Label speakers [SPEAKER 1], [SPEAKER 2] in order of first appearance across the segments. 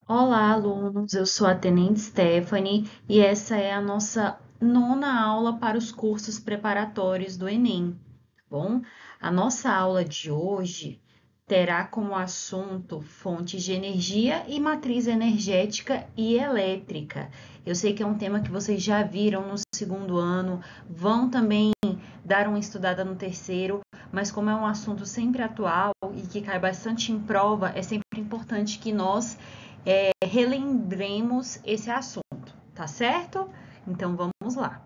[SPEAKER 1] Olá, alunos. Eu sou a Tenente Stephanie e essa é a nossa nona aula para os cursos preparatórios do Enem. Tá bom? A nossa aula de hoje terá como assunto fontes de energia e matriz energética e elétrica. Eu sei que é um tema que vocês já viram no segundo ano, vão também dar uma estudada no terceiro, mas como é um assunto sempre atual e que cai bastante em prova, é sempre importante que nós relembremos esse assunto, tá certo? Então vamos lá.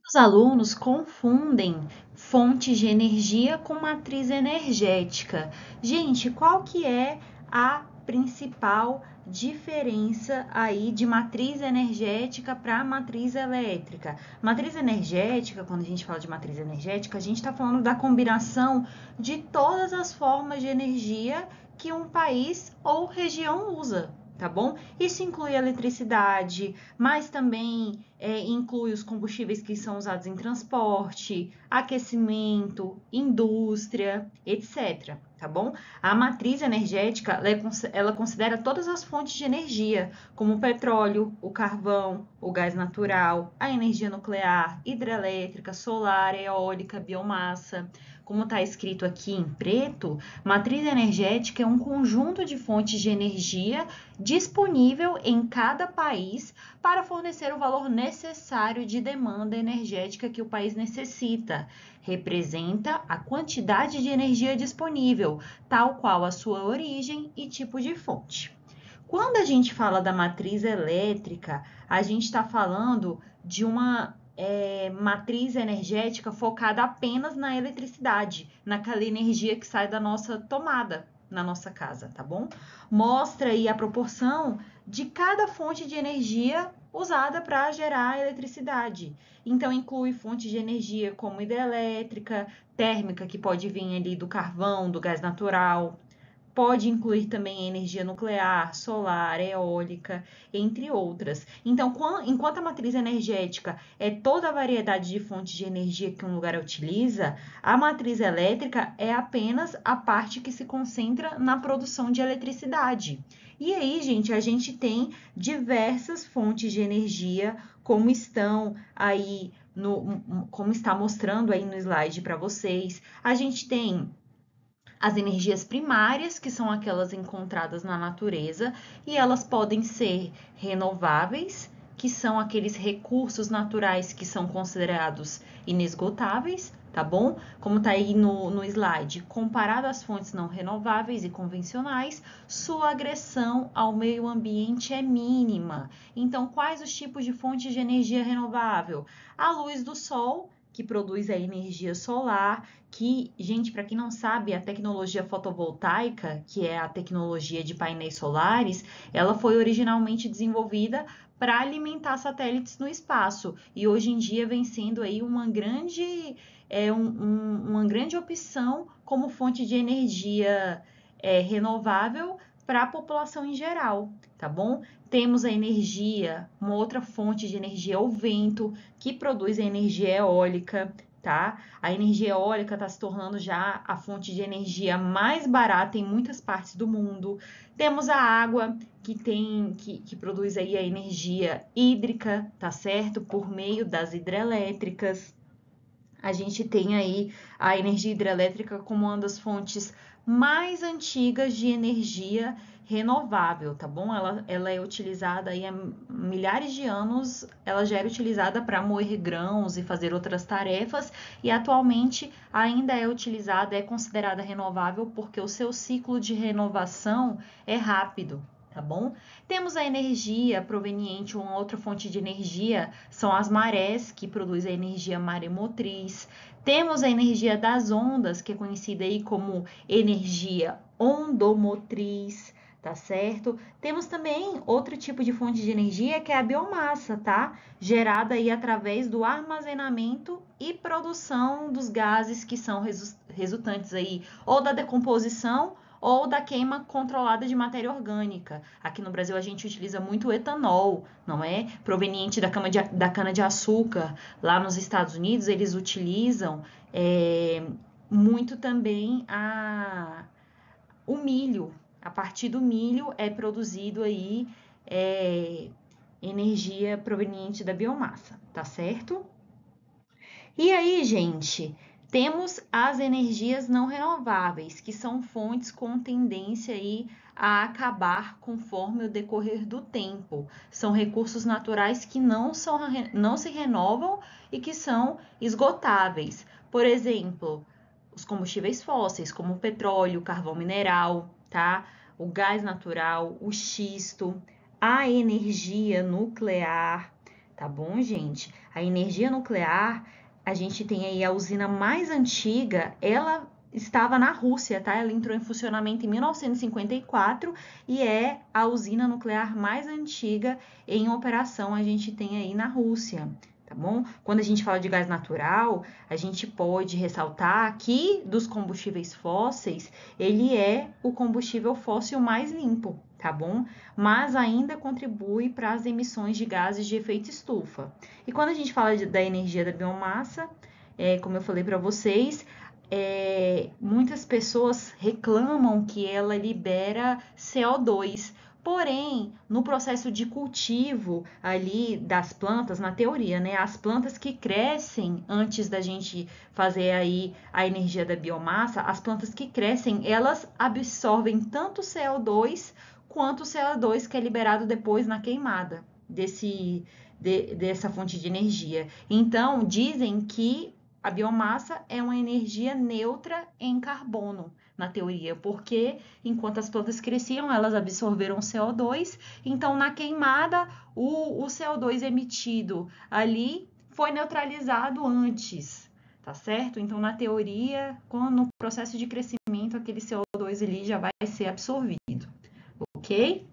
[SPEAKER 1] Os alunos confundem fontes de energia com matriz energética. Gente, qual que é a principal diferença aí de matriz energética para matriz elétrica? Matriz energética, quando a gente fala de matriz energética, a gente está falando da combinação de todas as formas de energia que um país ou região usa, tá bom? Isso inclui eletricidade, mas também inclui os combustíveis que são usados em transporte, aquecimento, indústria, etc. Tá bom? A matriz energética ela considera todas as fontes de energia, como o petróleo, o carvão, o gás natural, a energia nuclear, hidrelétrica, solar, eólica, biomassa. Como está escrito aqui em preto, matriz energética é um conjunto de fontes de energia disponível em cada país para fornecer o valor necessário de demanda energética que o país necessita. Representa a quantidade de energia disponível, tal qual a sua origem e tipo de fonte. Quando a gente fala da matriz elétrica, a gente está falando de uma matriz energética focada apenas na eletricidade, naquela energia que sai da nossa tomada na nossa casa, tá bom? Mostra aí a proporção de cada fonte de energia usada para gerar eletricidade. Então, inclui fontes de energia como hidrelétrica, térmica, que pode vir ali do carvão, do gás natural, pode incluir também energia nuclear, solar, eólica, entre outras. Então, enquanto a matriz energética é toda a variedade de fontes de energia que um lugar utiliza, a matriz elétrica é apenas a parte que se concentra na produção de eletricidade. E aí, gente, a gente tem diversas fontes de energia, como estão aí como está mostrando aí no slide para vocês. A gente tem as energias primárias, que são aquelas encontradas na natureza, e elas podem ser renováveis, que são aqueles recursos naturais que são considerados inesgotáveis, tá bom? Como tá aí no slide, comparado às fontes não renováveis e convencionais, sua agressão ao meio ambiente é mínima. Então, quais os tipos de fontes de energia renovável? A luz do sol, que produz a energia solar, que, gente, para quem não sabe, a tecnologia fotovoltaica, que é a tecnologia de painéis solares, ela foi originalmente desenvolvida para alimentar satélites no espaço e hoje em dia vem sendo aí uma grande opção como fonte de energia renovável para a população em geral, tá bom? Temos a energia, uma outra fonte de energia é o vento, que produz a energia eólica, tá? A energia eólica está se tornando já a fonte de energia mais barata em muitas partes do mundo. Temos a água, que produz aí a energia hídrica, tá certo? Por meio das hidrelétricas. A gente tem aí a energia hidrelétrica como uma das fontes mais antigas de energia renovável, tá bom? Ela é utilizada aí há milhares de anos, ela já era utilizada para moer grãos e fazer outras tarefas, e atualmente ainda é utilizada, é considerada renovável porque o seu ciclo de renovação é rápido. Tá bom? Temos a energia proveniente, uma outra fonte de energia são as marés, que produzem a energia maremotriz. Temos a energia das ondas, que é conhecida aí como energia ondomotriz, tá certo? Temos também outro tipo de fonte de energia que é a biomassa, tá? Gerada aí através do armazenamento e produção dos gases que são resultantes aí ou da decomposição ou da queima controlada de matéria orgânica. Aqui no Brasil a gente utiliza muito o etanol, não é? Proveniente da cana-de-açúcar. Lá nos Estados Unidos eles utilizam muito também o milho, A partir do milho é produzido aí energia proveniente da biomassa, tá certo? E aí, gente, temos as energias não renováveis, que são fontes com tendência aí a acabar conforme o decorrer do tempo. São recursos naturais que não se renovam e que são esgotáveis. Por exemplo, os combustíveis fósseis, como o petróleo, o carvão mineral, tá? O gás natural, o xisto, a energia nuclear, tá bom, gente? A energia nuclear, a gente tem aí a usina mais antiga, ela estava na Rússia, tá? Ela entrou em funcionamento em 1954 e é a usina nuclear mais antiga em operação, a gente tem aí na Rússia, tá bom? Quando a gente fala de gás natural, a gente pode ressaltar que dos combustíveis fósseis, ele é o combustível fóssil mais limpo, tá bom? Mas ainda contribui para as emissões de gases de efeito estufa. E quando a gente fala da energia da biomassa, como eu falei para vocês, muitas pessoas reclamam que ela libera CO2. Porém, no processo de cultivo ali das plantas, na teoria, né, as plantas que crescem antes da gente fazer aí a energia da biomassa, as plantas que crescem, elas absorvem tanto CO2 quanto o CO2 que é liberado depois na queimada dessa fonte de energia. Então, dizem que a biomassa é uma energia neutra em carbono, na teoria, porque enquanto as plantas cresciam, elas absorveram CO2, então na queimada, o CO2 emitido ali foi neutralizado antes, tá certo? Então, na teoria, no processo de crescimento, aquele CO2 ali já vai ser absorvido, ok?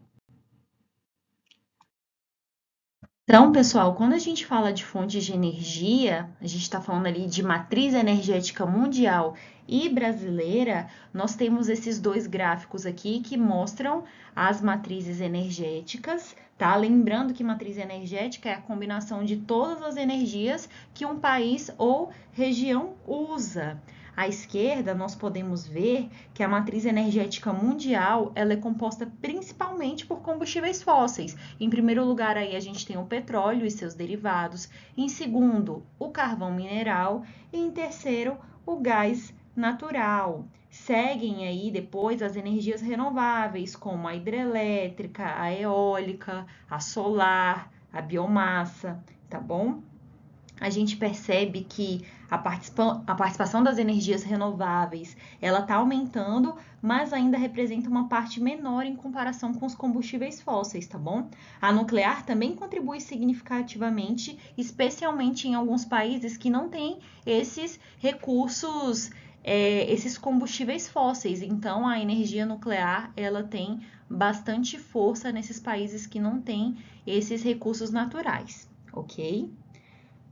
[SPEAKER 1] Então, pessoal, quando a gente fala de fontes de energia, a gente está falando ali de matriz energética mundial e brasileira, nós temos esses dois gráficos aqui que mostram as matrizes energéticas, tá? Lembrando que matriz energética é a combinação de todas as energias que um país ou região usa. À esquerda, nós podemos ver que a matriz energética mundial ela é composta principalmente por combustíveis fósseis. Em primeiro lugar, aí a gente tem o petróleo e seus derivados. Em segundo, o carvão mineral. E em terceiro, o gás natural. Seguem aí depois as energias renováveis, como a hidrelétrica, a eólica, a solar, a biomassa, tá bom? A gente percebe que a participação das energias renováveis ela está aumentando, mas ainda representa uma parte menor em comparação com os combustíveis fósseis, tá bom? A nuclear também contribui significativamente, especialmente em alguns países que não têm esses recursos, esses combustíveis fósseis. Então, a energia nuclear ela tem bastante força nesses países que não têm esses recursos naturais, ok?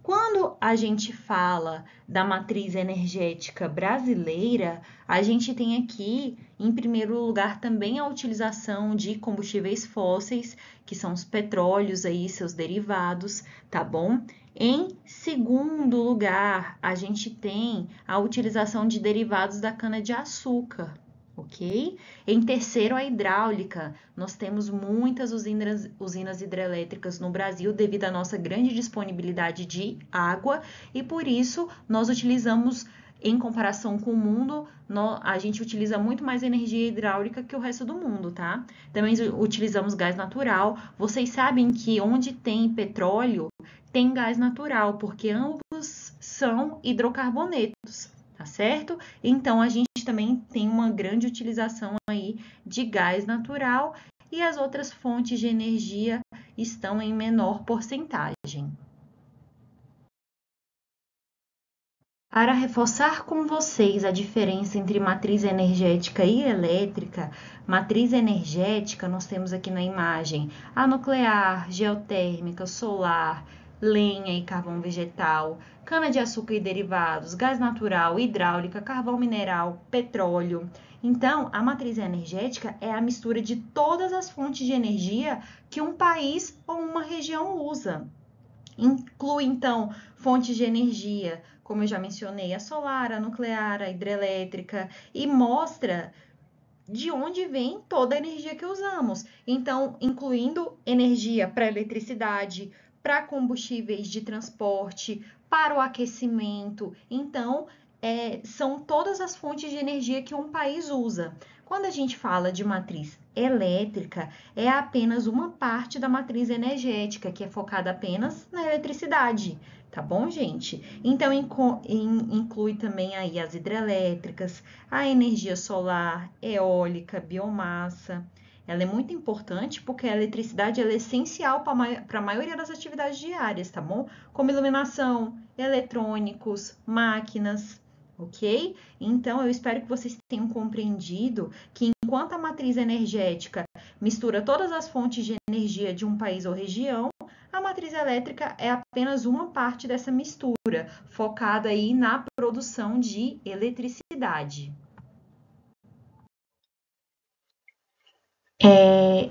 [SPEAKER 1] Quando a gente fala da matriz energética brasileira, a gente tem aqui, em primeiro lugar, também a utilização de combustíveis fósseis, que são os petróleos aí, seus derivados, tá bom? Em segundo lugar, a gente tem a utilização de derivados da cana-de-açúcar, ok? Em terceiro, a hidráulica. Nós temos muitas usinas hidrelétricas no Brasil devido à nossa grande disponibilidade de água e por isso nós utilizamos, em comparação com o mundo, a gente utiliza muito mais energia hidráulica que o resto do mundo, tá? Também utilizamos gás natural. Vocês sabem que onde tem petróleo, tem gás natural, porque ambos são hidrocarbonetos, tá certo? Então, a gente também tem uma grande utilização aí de gás natural e as outras fontes de energia estão em menor porcentagem. Para reforçar com vocês a diferença entre matriz energética e elétrica, matriz energética nós temos aqui na imagem a nuclear, geotérmica, solar, lenha e carvão vegetal, cana-de-açúcar e derivados, gás natural, hidráulica, carvão mineral, petróleo. Então, a matriz energética é a mistura de todas as fontes de energia que um país ou uma região usa. Inclui, então, fontes de energia, como eu já mencionei, a solar, a nuclear, a hidrelétrica, e mostra de onde vem toda a energia que usamos. Então, incluindo energia para eletricidade, para combustíveis de transporte, para o aquecimento. Então, são todas as fontes de energia que um país usa. Quando a gente fala de matriz elétrica, é apenas uma parte da matriz energética, que é focada apenas na eletricidade. Tá bom, gente? Então, inclui também aí as hidrelétricas, a energia solar, eólica, biomassa. Ela é muito importante porque a eletricidade é essencial para a maioria das atividades diárias, tá bom? Como iluminação, eletrônicos, máquinas, ok? Então, eu espero que vocês tenham compreendido que enquanto a matriz energética mistura todas as fontes de energia de um país ou região, a matriz elétrica é apenas uma parte dessa mistura, focada aí na produção de eletricidade.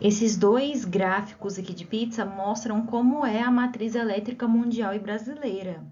[SPEAKER 1] Esses dois gráficos aqui de pizza mostram como é a matriz elétrica mundial e brasileira.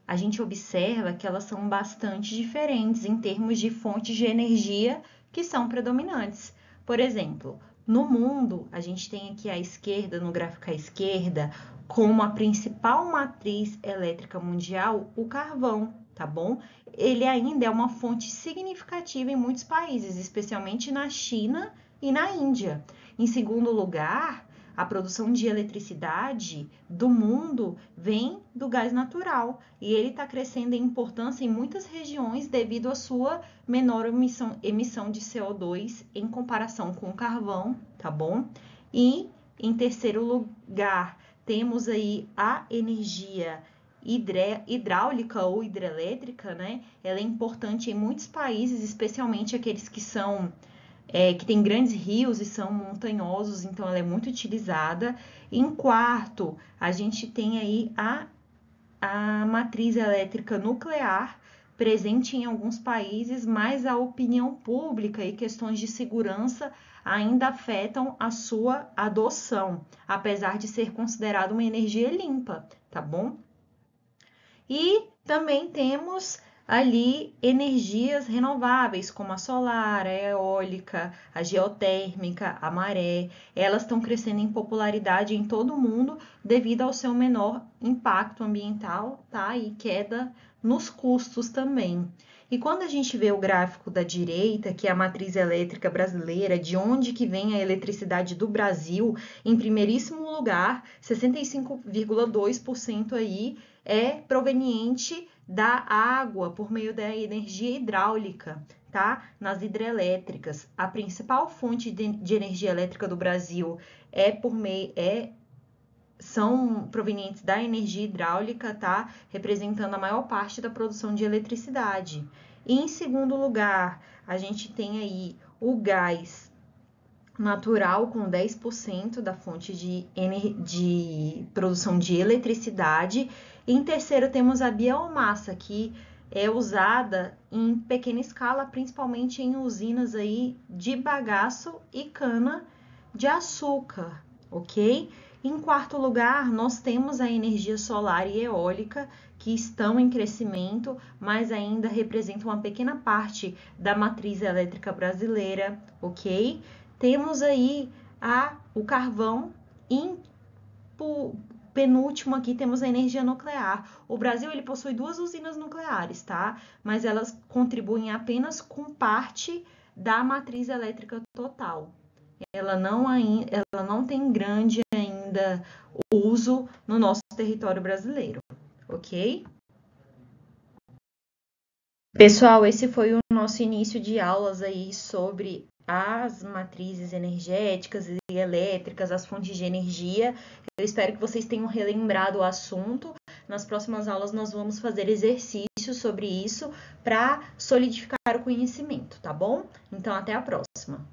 [SPEAKER 1] A gente observa que elas são bastante diferentes em termos de fontes de energia que são predominantes. Por exemplo, no mundo, a gente tem aqui à esquerda, no gráfico à esquerda, como a principal matriz elétrica mundial, o carvão, tá bom? Ele ainda é uma fonte significativa em muitos países, especialmente na China e na Índia. Em segundo lugar, a produção de eletricidade do mundo vem do gás natural e ele está crescendo em importância em muitas regiões devido à sua menor emissão de CO2 em comparação com o carvão, tá bom? E em terceiro lugar, temos aí a energia hidráulica ou hidrelétrica, né? Ela é importante em muitos países, especialmente aqueles que têm grandes rios e são montanhosos, então ela é muito utilizada. Em quarto, a gente tem aí a matriz elétrica nuclear, presente em alguns países, mas a opinião pública e questões de segurança ainda afetam a sua adoção, apesar de ser considerada uma energia limpa, tá bom? E também temos ali energias renováveis, como a solar, a eólica, a geotérmica, a maré. Elas estão crescendo em popularidade em todo o mundo devido ao seu menor impacto ambiental, tá? E queda nos custos também. E quando a gente vê o gráfico da direita, que é a matriz elétrica brasileira, de onde que vem a eletricidade do Brasil, em primeiríssimo lugar, 65,2% aí é proveniente da água por meio da energia hidráulica, tá? Nas hidrelétricas. A principal fonte de energia elétrica do Brasil são provenientes da energia hidráulica, tá? Representando a maior parte da produção de eletricidade. E em segundo lugar, a gente tem aí o gás natural com 10% da fonte de produção de eletricidade. Em terceiro, temos a biomassa, que é usada em pequena escala, principalmente em usinas aí de bagaço e cana de açúcar, ok? Em quarto lugar, nós temos a energia solar e eólica, que estão em crescimento, mas ainda representam uma pequena parte da matriz elétrica brasileira, ok? Temos aí o carvão e penúltimo aqui temos a energia nuclear. O Brasil ele possui 2 usinas nucleares, tá? Mas elas contribuem apenas com parte da matriz elétrica total. Ela não tem grande ainda uso no nosso território brasileiro, ok? Pessoal, esse foi o nosso início de aulas aí sobre as matrizes energéticas e elétricas, as fontes de energia. Eu espero que vocês tenham relembrado o assunto. Nas próximas aulas nós vamos fazer exercícios sobre isso para solidificar o conhecimento, tá bom? Então, até a próxima.